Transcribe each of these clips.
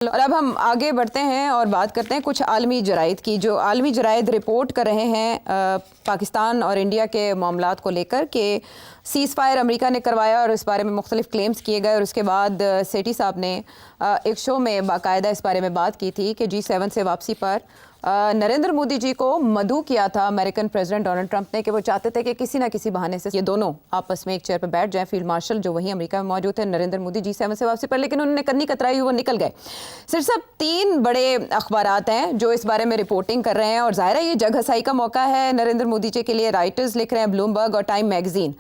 اور اب ہم آگے بڑھتے ہیں اور بات کرتے ہیں کچھ عالمی جرائد کی، جو عالمی جرائد رپورٹ کر رہے ہیں پاکستان اور انڈیا کے معاملات کو لے کر کہ سیز فائر امریکہ نے کروایا اور اس بارے میں مختلف کلیمز کیے گئے، اور اس کے بعد سیٹھی صاحب نے ایک شو میں باقاعدہ اس بارے میں بات کی تھی کہ G7 سے واپسی پر نریندر مودی جی کو مدعو کیا تھا امریکن پریزیڈنٹ ڈونلڈ ٹرمپ نے کہ وہ چاہتے تھے کہ کسی نہ کسی بہانے سے یہ دونوں آپس میں ایک چیئر پہ بیٹھ جائیں، فیلڈ مارشل جو وہیں امریکہ میں موجود تھے، نریندر مودی G7 سے واپسی پر، لیکن انہوں نے کنی کترائی وہ نکل گئے۔ صرف صاحب 3 بڑے اخبارات ہیں جو اس بارے میں رپورٹنگ کر رہے ہیں، اور ظاہر ہے یہ جگ ہنسائی کا موقع ہے نریندر مودی جی کے لیے۔ رائٹرز لکھ رہے ہیں بلومبرگ اور ٹائم میگزین،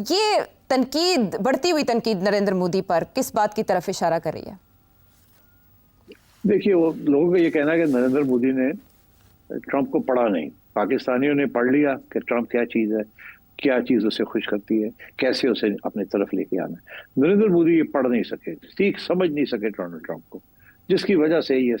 یہ تنقید، بڑھتی ہوئی تنقید نریندر مودی پر کس بات کی طرف اشارہ کر رہی ہے؟ دیکھیے، وہ لوگوں کا یہ کہنا ہے کہ نریندر مودی نے ٹرمپ کو پڑھا نہیں، پاکستانیوں نے پڑھ لیا کہ ٹرمپ کیا چیز ہے، کیا چیز اسے خوش کرتی ہے، کیسے اسے اپنی طرف لے کے آنا ہے۔ نریندر مودی یہ پڑھ نہیں سکے، سیکھ سمجھ نہیں سکے ڈونلڈ ٹرمپ کو، جس کی وجہ سے یہ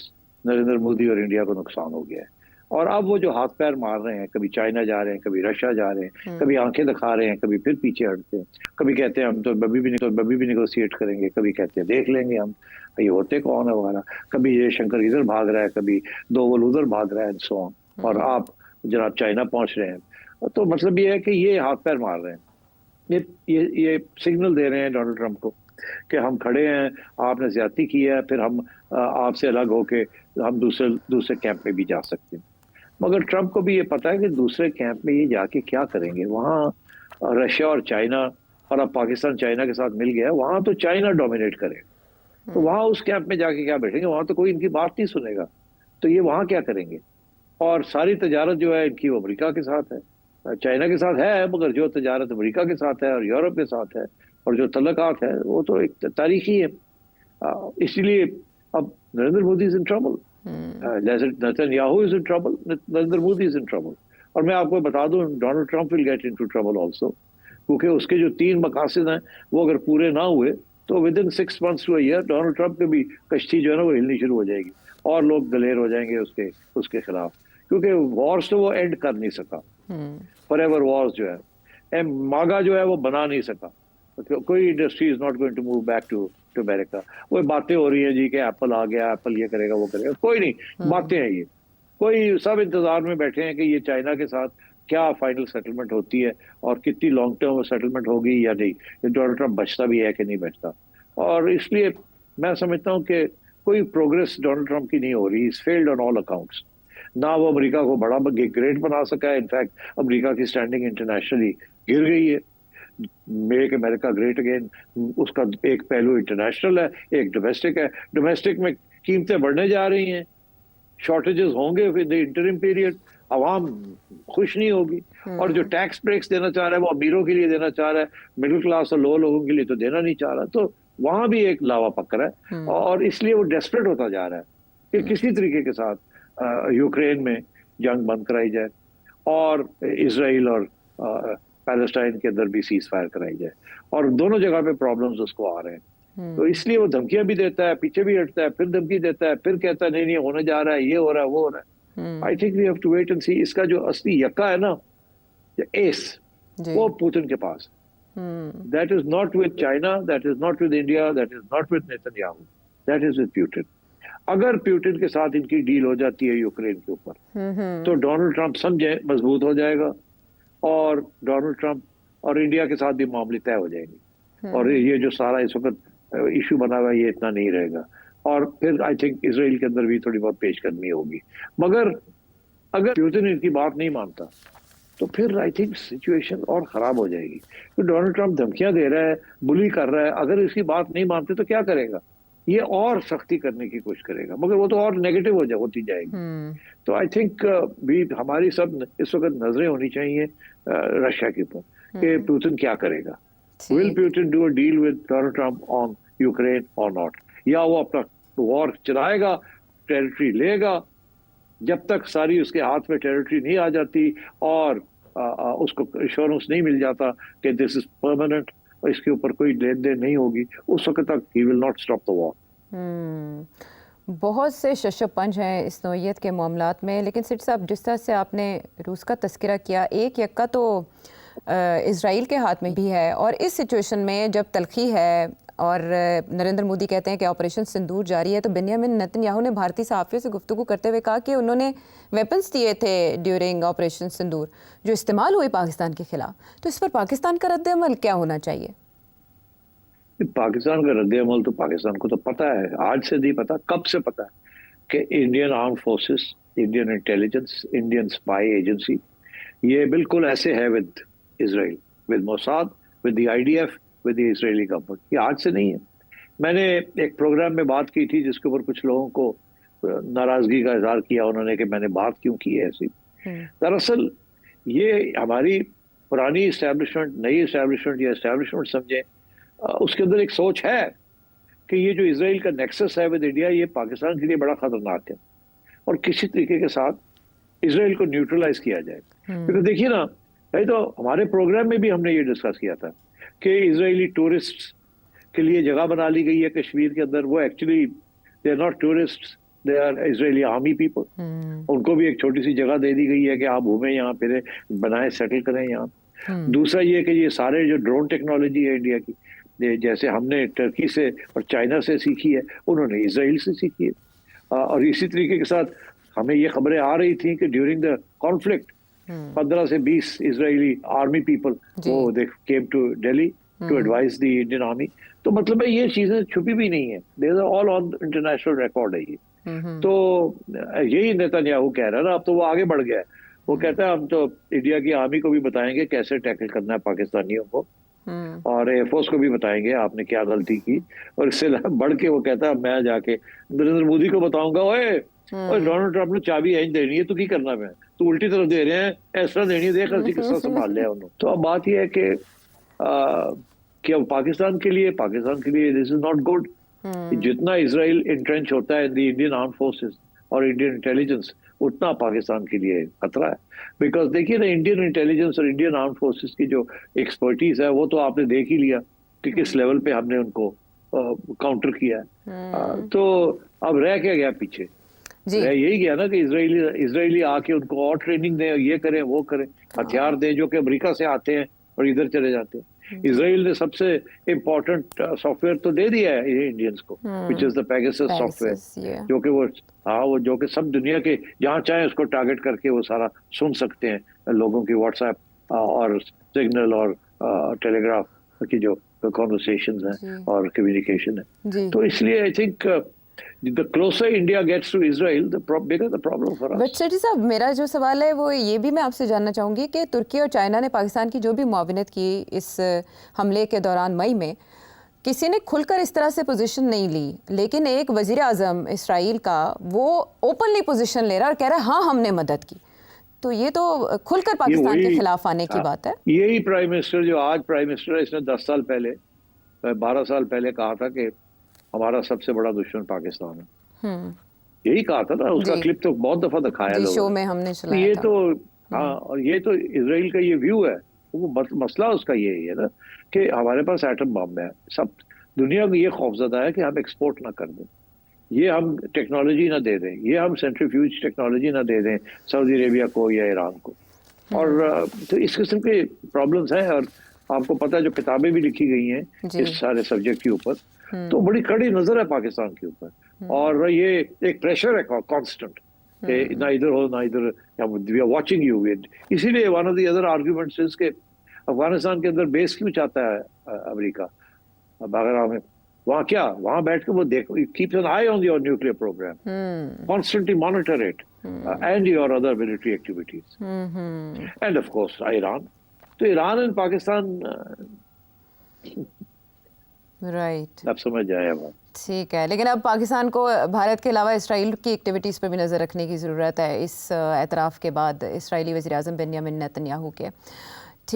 نریندر مودی اور انڈیا کو نقصان ہو گیا ہے۔ اور اب وہ جو ہاتھ پیر مار رہے ہیں، کبھی چائنا جا رہے ہیں، کبھی رشیا جا رہے ہیں، کبھی آنکھیں دکھا رہے ہیں، کبھی پھر پیچھے ہٹتے ہیں، کبھی کہتے ہیں ہم تو ابھی بھی نیگوشیٹ کریں گے، کبھی کہتے ہیں دیکھ لیں گے ہم، یہ ہوتے کون ہے وغیرہ، کبھی یہ شنکر ادھر بھاگ رہا ہے، کبھی دوول ادھر بھاگ رہا ہے، سو اور آپ جناب چائنا پہنچ رہے ہیں۔ تو مطلب یہ ہے کہ یہ ہاتھ پیر مار رہے ہیں، یہ سگنل دے رہے ہیں ڈونلڈ ٹرمپ کو کہ ہم کھڑے ہیں، آپ نے زیادتی کی ہے، پھر ہم آپ سے الگ ہو کے ہم دوسرے کیمپ میں بھی جا سکتے ہیں۔ مگر ٹرمپ کو بھی یہ پتا ہے کہ دوسرے کیمپ میں یہ جا کے کیا کریں گے، وہاں رشیا اور چائنا، اور اب پاکستان چائنا کے ساتھ مل گیا، وہاں تو چائنا ڈومینیٹ کرے گا، تو وہاں اس کیمپ میں جا کے کیا بیٹھیں گے، وہاں تو کوئی ان کی بات نہیں سنے گا، تو یہ وہاں کیا کریں گے۔ اور ساری تجارت جو ہے ان کی وہ امریکہ کے ساتھ ہے، چائنا کے ساتھ ہے، مگر جو تجارت امریکہ کے ساتھ ہے اور یورپ کے ساتھ ہے، اور جو تعلقات ہے وہ تو ایک تاریخی ہے۔ اس لیے اب Narendra Modi is in trouble, Netanyahu is in trouble, Narendra Modi is in trouble. اور میں آپ کو بتا دوں Donald Trump will get into trouble also, کیونکہ اس کے جو 3 مقاصد ہیں وہ اگر پورے نہ ہوئے تو with in 6 months to a year Donald Trump کی بھی کشتی جو ہے نا وہ ہلنی شروع ہو جائے گی، اور لوگ دلیر ہو جائیں گے اس کے خلاف، کیونکہ وارز تو وہ اینڈ کر نہیں سکا، فار ایور وارز جو ہے ماگا جو ہے وہ بنا نہیں سکا، کوئی industry is not going to move back to America. وہ باتیں ہو رہی ہیں جی کہ ایپل آ گیا، ایپل یہ کرے گا وہ کرے گا، کوئی نہیں، باتیں ہیں یہ، کوئی سب انتظار میں بیٹھے ہیں کہ یہ چائنا کے ساتھ کیا فائنل سیٹلمنٹ ہوتی ہے اور کتنی لانگ ٹرم سیٹلمنٹ ہوگی یا نہیں، یہ ڈونلڈ ٹرمپ بچتا بھی ہے کہ نہیں بچتا۔ اور اس لیے میں سمجھتا ہوں کہ کوئی پروگرس ڈونلڈ ٹرمپ کی نہیں ہو رہی، از فیلڈ آن آل اکاؤنٹس، نہ وہ امریکہ کو بڑا گریٹ بنا سکا ہے، انفیکٹ امریکہ کی سٹینڈنگ انٹرنیشنلی گر گئی ہے، میک امریکہ گریٹ اگین اس کا ایک پہلو انٹرنیشنل ہے، ایک ڈومیسٹک ہے۔ ڈومیسٹک میں قیمتیں بڑھنے جا رہی ہیں، شارٹیجز ہوں گے ود انٹرم پیریڈ، عوام خوش نہیں ہوگی، اور جو ٹیکس بریکس دینا چاہ رہا ہے وہ امیروں کے لیے دینا چاہ رہا ہے، مڈل کلاس اور لو لوگوں کے لیے تو دینا نہیں چاہ رہا، تو وہاں بھی ایک لاوا پکڑ ہے، اور اس لیے وہ ڈیسپریٹ ہوتا جا رہا ہے کہ کسی طریقے کے ساتھ یوکرین میں جنگ بند کرائی جائے، اور اسرائیل اور پیلسٹائن کے اندر بھی سیز فائر کرائی جائے، اور دونوں جگہ پہ پرابلمز اس کو آ رہے ہیں، تو اس لیے وہ دھمکیاں بھی دیتا ہے، پیچھے بھی ہٹتا ہے، پھر دھمکی دیتا ہے، پھر کہتا ہے نہیں ہونے جا رہا ہے، یہ ہو رہا ہے، وہ ہو رہا ہے۔ I think we have to wait and see. اس کا جو اصلی یکا ہے نا، ایس، وہ پوتن کے پاس، that is not with China, that is not with India, that is not with Netanyahu, that is with Putin. اگر پیوٹن کے ساتھ ان کی ڈیل ہو جاتی ہے یوکرین کے اوپر تو ڈونلڈ ٹرمپ سمجھے مضبوط ہو جائے گا، اور ڈونلڈ ٹرمپ اور انڈیا کے ساتھ بھی معاملے طے ہو جائیں گے، اور یہ جو سارا اس وقت ایشو بنا ہوا ہے یہ اتنا نہیں رہے گا، اور پھر آئی تھنک اسرائیل کے اندر بھی تھوڑی بہت پیش قدمی ہوگی۔ مگر اگر پیوٹن ان کی بات نہیں مانتا تو پھر آئی تھنک سچویشن اور خراب ہو جائے گی، تو ڈونلڈ ٹرمپ دھمکیاں دے رہا ہے، بلی کر رہا ہے، اگر اس کی بات نہیں مانتے تو کیا کرے گا، یہ اور سختی کرنے کی کوشش کرے گا، مگر وہ تو اور نیگیٹو ہوتی جائے گی۔ تو آئی تھنک بھی ہماری سب اس وقت نظریں ہونی چاہیے رشیا کے اوپر کہ پوتن کیا کرے گا، will Putin do a deal with Donald Trump on Ukraine اور ناٹ، یا وہ اپنا وار چلائے گا، ٹیریٹری لے گا، جب تک ساری اس کے ہاتھ میں ٹیریٹری نہیں آ جاتی اور اس کو ایشورنس نہیں مل جاتا کہ دس از پرماننٹ، اس کے اوپر کوئی لین دین نہیں ہوگی، اس وقت تک ہی ول ناٹ اسٹاپ دا وار۔ بہت سے شش و پنج ہیں اس نوعیت کے معاملات میں، لیکن سیٹھی صاحب جس طرح سے آپ نے روس کا تذکرہ کیا، ایک یکا تو اسرائیل کے ہاتھ میں بھی ہے، اور اس سچویشن میں جب تلخی ہے اور نریندر مودی کہتے ہیں کہ آپریشن سندور جاری ہے، تو بنیامین نیتن یاہو نے بھارتی صحافیوں سے گفتگو کرتے ہوئے کہا کہ انہوں نے ویپنز دیے تھے ڈیورنگ آپریشن سندور جو استعمال ہوئے پاکستان کے خلاف، تو اس پر پاکستان کا رد عمل کیا ہونا چاہیے؟ پاکستان کا رد عمل تو پاکستان کو تو پتہ ہے، آج سے نہیں پتہ، کب سے پتہ ہے کہ Indian arm forces, Indian intelligence, Indian spy agency یہ بالکل ایسے ہے with Israel, with Mossad, with the I D F, with the Israeli government. یہ آج سے نہیں ہے. میں نے ایک پروگرام میں بات کی تھی جس کے اوپر کچھ لوگوں کو ناراضگی کا اظہار کیا انہوں نے کہ میں نے بات کیوں کی ہے ایسی. دراصل یہ ہماری پرانی اسٹیبلشمنٹ، نئی اسٹیبلشمنٹ یا اسٹیبلشمنٹ سمجھیں، اس کے اندر ایک سوچ ہے کہ یہ جو اسرائیل کا نیکسس ہے ود انڈیا یہ پاکستان کے لیے بڑا خطرناک ہے اور کسی طریقے کے ساتھ اسرائیل کو نیوٹرلائز کیا جائے. کیونکہ دیکھیے نا، تو ہمارے پروگرام میں بھی ہم نے یہ ڈسکس کیا تھا کہ اسرائیلی ٹورسٹ کے لیے جگہ بنا لی گئی ہے کشمیر کے اندر. وہ actually they are not tourist, they are Israeli army people. ان کو بھی ایک چھوٹی سی جگہ دے دی گئی ہے کہ آپ گھومیں یہاں، پھریں، بنائیں، سیٹل کریں یہاں. دوسرا یہ کہ یہ سارے جو ڈرون ٹیکنالوجی ہے انڈیا کی، جیسے ہم نے ٹرکی سے اور چائنا سے سیکھی ہے، انہوں نے اسرائیل سے سیکھی ہے. اور اسی طریقے کے ساتھ ہمیں یہ خبریں آ رہی تھیں کہ ڈیورنگ دا کانفلکٹ 15 سے 20 اسرائیلی آرمی پیپل وہ they came to Delhi to advise the Indian army. تو مطلب ہے یہ چیزیں چھپی بھی نہیں ہیں، these are all on international record ہے یہ. تو یہی نیتن یاہو کہہ رہا ہے نا، اب تو وہ آگے بڑھ گیا ہے. وہ کہتا ہے ہم تو انڈیا کی آرمی کو بھی بتائیں گے کیسے ٹیکل کرنا ہے پاکستانیوں کو، اور ایئر فورس کو بھی بتائیں گے آپ نے کیا غلطی کی. اور اس سے بڑھ کے وہ کہتا ہے میں جا کے نریندر مودی کو بتاؤں گا، اوے ڈونلڈ ٹرمپ نے چابی اینج دینی ہے تو کی کرنا میں، تو الٹی طرف دے رہے ہیں، اس طرح دینی ہے، دیکھ اسی قصہ سنبھال لیا انہوں. تو اب بات یہ ہے کہ پاکستان کے لیے دس از ناٹ گڈ. جتنا اسرائیل انٹرنچ ہوتا ہے دی انڈین آرم فورسز اور انڈین انٹیلیجنس، اتنا پاکستان کے لیے خطرہ ہے. بیکاز دیکھیے نا، انڈین انٹیلیجنس اور انڈین آرم فورسز کی جو ایکسپرٹیز ہے وہ تو آپ نے دیکھ ہی لیا کہ کس لیول پہ ہم نے ان کو کاؤنٹر کیا ہے. تو اب رہ کیا گیا پیچھے؟ یہی گیا نا کہ اسرائیلی آ کے ان کو اور ٹریننگ دیں، یہ کریں وہ کریں، ہتھیار دیں جو کہ امریکہ سے آتے ہیں اور ادھر چلے جاتے ہیں. اسرائیل نے سب سے امپورٹنٹ سافٹ ویئر تو دے دیا ہے انڈینس کو، وچ از دا پیگاسس سافٹ ویئر، جو کہ وہ جو کہ سب دنیا کے جہاں چاہیں اس کو ٹارگٹ کر کے وہ سارا سن سکتے ہیں لوگوں کی واٹس ایپ اور سگنل اور ٹیلی گراف کی جو کانورسیشنز ہیں اور کمیونیکیشن ہے. تو اس لیے I think the closer India gets to Israel, the bigger the problem for us. But Sethi صاحب، میرا جو سوال ہے وہ یہ بھی میں آپ سے جاننا چاہوں گی کہ ترکی اور چائنا نے پاکستان کی جو بھی معاونت کی اس حملے کے دوران مئی میں، کسی نے کھل کر اس طرح سے پوزیشن نہیں لی، لیکن ایک وزیر اعظم اسرائیل کا وہ اوپنلی پوزیشن لے رہا اور کہہ رہا ہے ہاں ہم نے مدد کی. تو یہ تو کھل کر پاکستان کے خلاف آنے کی بات ہے. یہی پرائم منسٹر جو آج پرائم منسٹر ہے، اس نے 10 سال پہلے 12 سال پہلے کہا تھا کہ ہمارا سب سے بڑا دشمن پاکستان ہے. یہی کہا تھا نا، اس کا کلپ تو بہت دفعہ دکھایا لوگوں نے، شو میں ہم نے چلایا. یہ تو ہاں، اور یہ تو اسرائیل کا یہ ویو ہے. وہ مسئلہ اس کا یہی ہے نا کہ ہمارے پاس ایٹم بم ہے، سب دنیا کو یہ خوفزدہ ہے کہ ہم ایکسپورٹ نہ کر دیں، یہ ہم ٹیکنالوجی نہ دے دیں، یہ ہم سینٹریفیوج ٹیکنالوجی نہ دے دیں سعودی عربیہ کو یا ایران کو. اور تو اس قسم کے پرابلمس ہیں. اور آپ کو پتہ ہے جو کتابیں بھی لکھی گئی ہیں اس سارے سبجیکٹ کے اوپر، تو بڑی کڑی نظر ہے پاکستان کے اوپر. اور یہ ایک پریشر ہے کانسٹنٹ کہ نہ ادھر ہو نہ ادھر، وی آر واچنگ یو. اسی لیے one of the other arguments is کہ افغانستان کے اندر بیس کیوں چاہتا ہے امریکہ باغراں میں؟ وہاں کیا، وہاں بیٹھ کے وہ دیکھو، keeps an eye on your nuclear programme, constantly monitor it and your other military activities, and of course Iran. تو ایران اینڈ پاکستان رائٹ، اب سمجھ جائے بات. ٹھیک ہے. لیکن اب پاکستان کو بھارت کے علاوہ اسرائیل کی ایکٹیویٹیز پہ بھی نظر رکھنے کی ضرورت ہے اس اعتراف کے بعد اسرائیلی وزیر اعظم بنیامین نیتن یاہو کے.